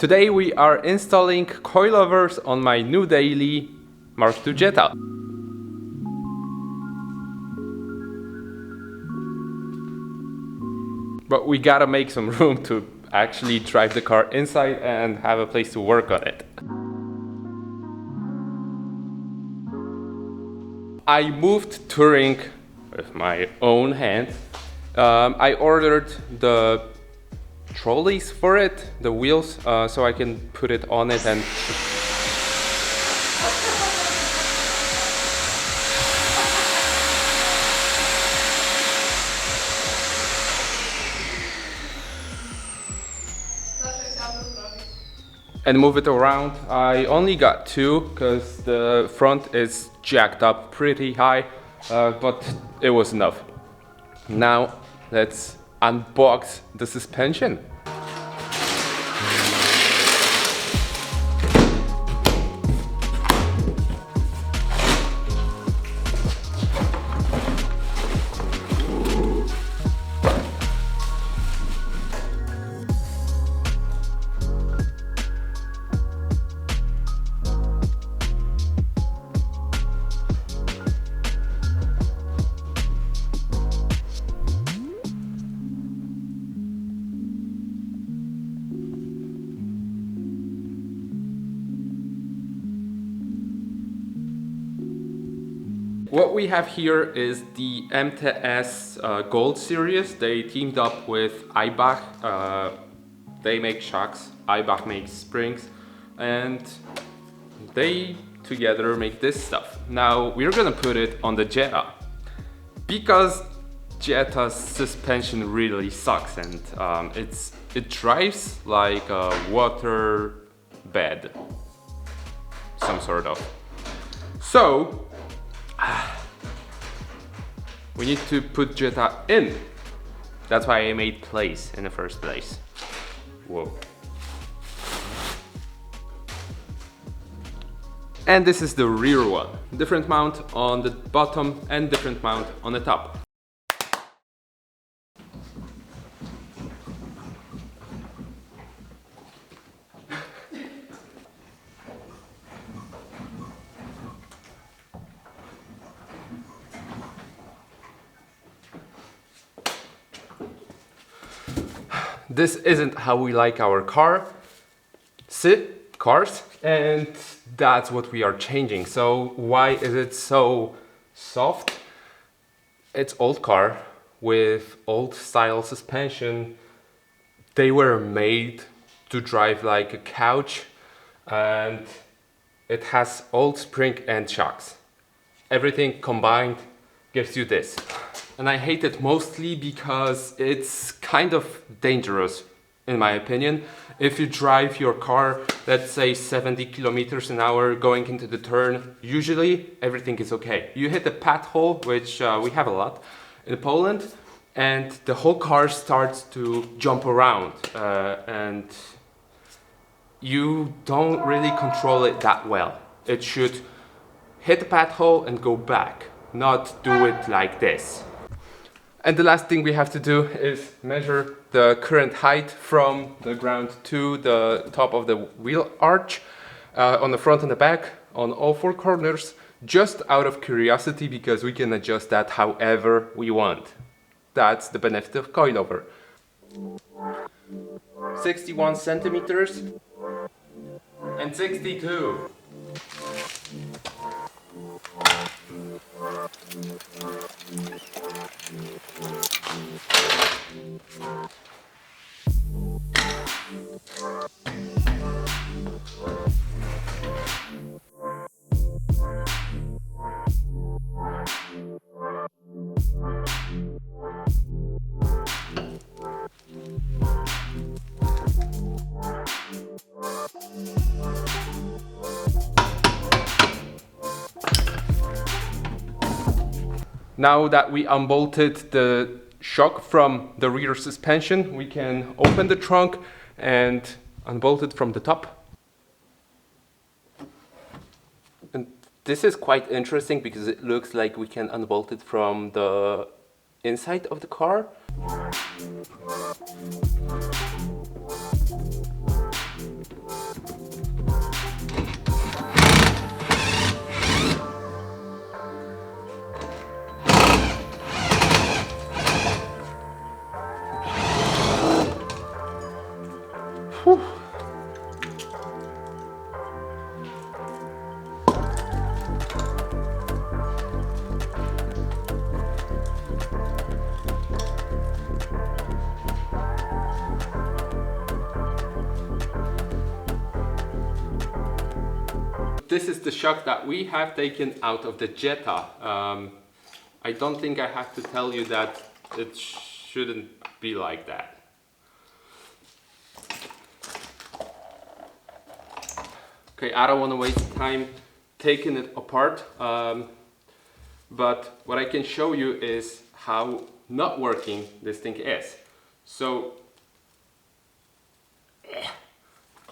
Today we are installing coilovers on my new daily mk2 Jetta. But we gotta make some room to actually drive the car inside and have a place to work on it. I moved touring with my own hands. I ordered the trolleys for it, the wheels, so I can put it on it and move it around. I only got two because the front is jacked up pretty high, but it was enough. Now let's unbox the suspension. What we have here is the mk2 Gold series. They teamed up with Eibach. They make shocks, Eibach makes springs, and they together make this stuff. Now we're gonna put it on the Jetta because Jetta's suspension really sucks, and it drives like a water bed, some sort of. So we need to put Jetta in. That's why I made place in the first place. Whoa. And this is the rear one. Different mount on the bottom and different mount on the top. This isn't how we like our cars, and that's what we are changing. So why is it so soft? It's old car with old style suspension. They were made to drive like a couch, and it has old spring and shocks. Everything combined gives you this. And I hate it mostly because it's kind of dangerous, in my opinion. If you drive your car, let's say 70 kilometers an hour going into the turn, usually everything is okay. You hit a pothole, which we have a lot in Poland, and the whole car starts to jump around, and you don't really control it that well. It should hit the pothole and go back, not do it like this. And the last thing we have to do is measure the current height from the ground to the top of the wheel arch, on the front and the back, on all four corners, just out of curiosity, because we can adjust that however we want. That's the benefit of coilover. 61 centimeters and 62. Now that we unbolted the shock from the rear suspension, we can open the trunk and unbolt it from the top. And this is quite interesting because it looks like we can unbolt it from the inside of the car. this is the shock that we have taken out of the Jetta. I don't think I have to tell you that it shouldn't be like that. Okay, I don't want to waste time taking it apart, but what I can show you is how not working this thing is. So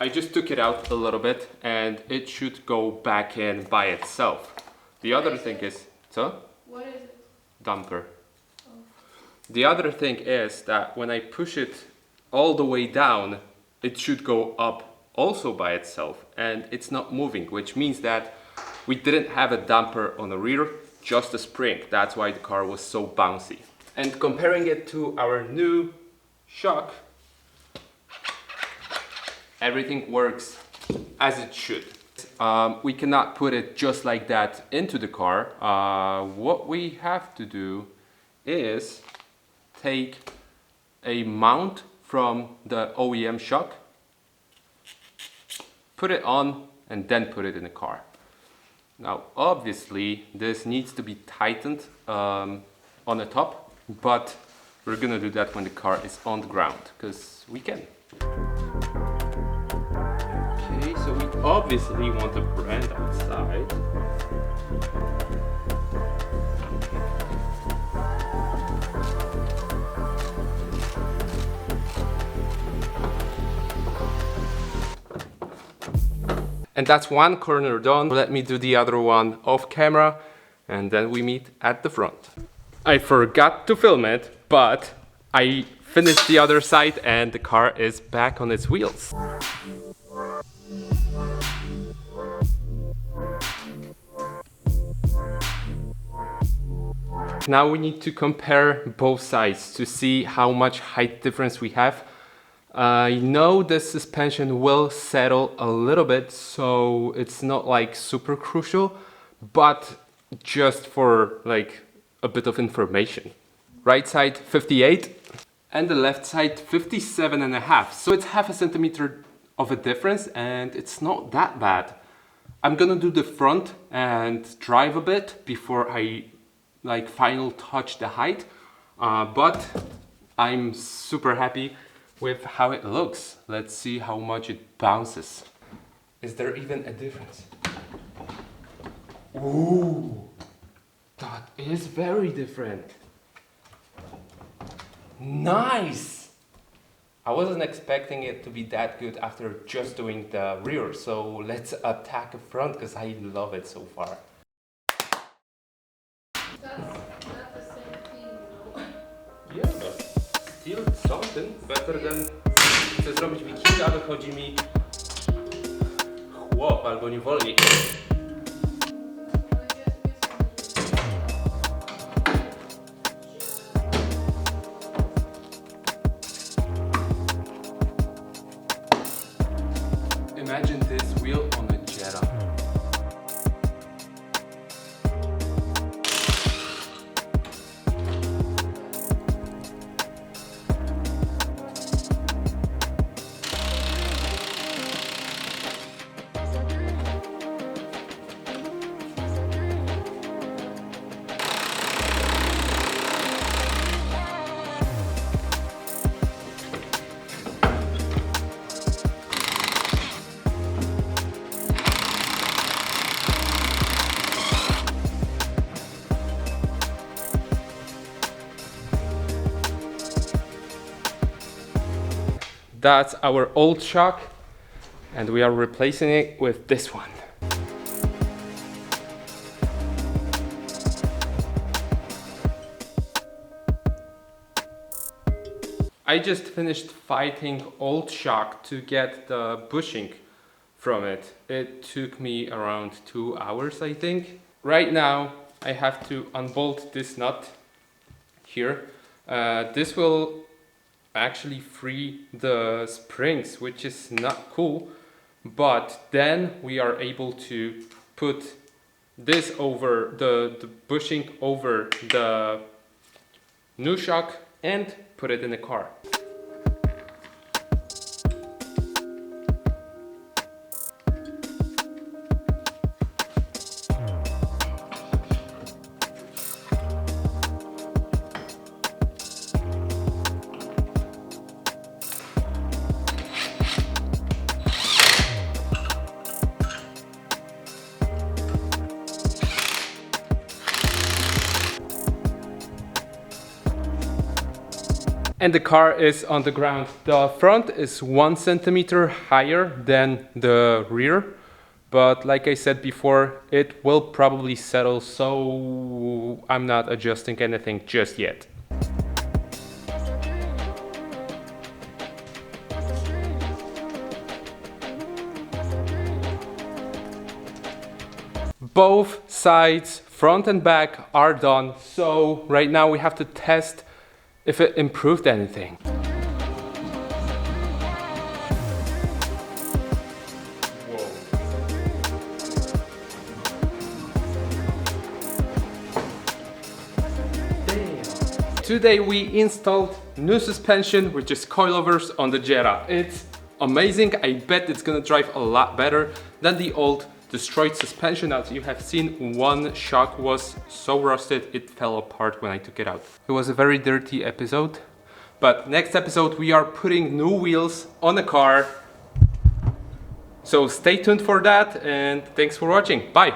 I just took it out a little bit and it should go back in by itself. The other thing is, so? What is it? Damper. Oh. The other thing is that when I push it all the way down, it should go up also by itself, and it's not moving, which means that we didn't have a damper on the rear, just a spring. That's why the car was so bouncy. And comparing it to our new shock, everything works as it should. We cannot put it just like that into the car. What we have to do is take a mount from the OEM shock, put it on, and then put it in the car. Now, obviously, this needs to be tightened on the top, but we're gonna do that when the car is on the ground, because we can. Okay, so we obviously want a brand outside. And that's one corner done. Let me do the other one off camera, and then we meet at the front. I forgot to film it, but I finished the other side and the car is back on its wheels. Now we need to compare both sides to see how much height difference we have. I know the suspension will settle a little bit, so it's not like super crucial, but just for like a bit of information. Right side 58 and the left side 57.5. So it's half a centimeter of a difference and it's not that bad. I'm gonna do the front and drive a bit before I like final touch the height, but I'm super happy with how it looks. Let's see how much it bounces. Is there even a difference? Ooh, that is very different. Nice! I wasn't expecting it to be that good after just doing the rear, so let's attack the front because I love it so far. That's not the same thing, though. Yeah, but still something better than chcę zrobić wikinga, a wychodzi mi chłop albo niewolnik. Imagine this wheel on a Jetta. That's our old shock, and we are replacing it with this one. I just finished fighting old shock to get the bushing from it. It took me around 2 hours, I think. Right now, I have to unbolt this nut here. This will actually free the springs, which is not cool, but then we are able to put this over the bushing over the new shock and put it in the car. and the car is on the ground. The front is 1 centimeter higher than the rear, but like I said before, it will probably settle, so I'm not adjusting anything just yet. Both sides, front and back, are done, so right now we have to test if it improved anything. Today we installed new suspension, which is coilovers on the Jetta. It's amazing. I bet it's gonna drive a lot better than the old destroyed suspension. As you have seen, one shock was so rusted it fell apart when I took it out. It was a very dirty episode, but next episode we are putting new wheels on the car. So stay tuned for that, and thanks for watching. Bye!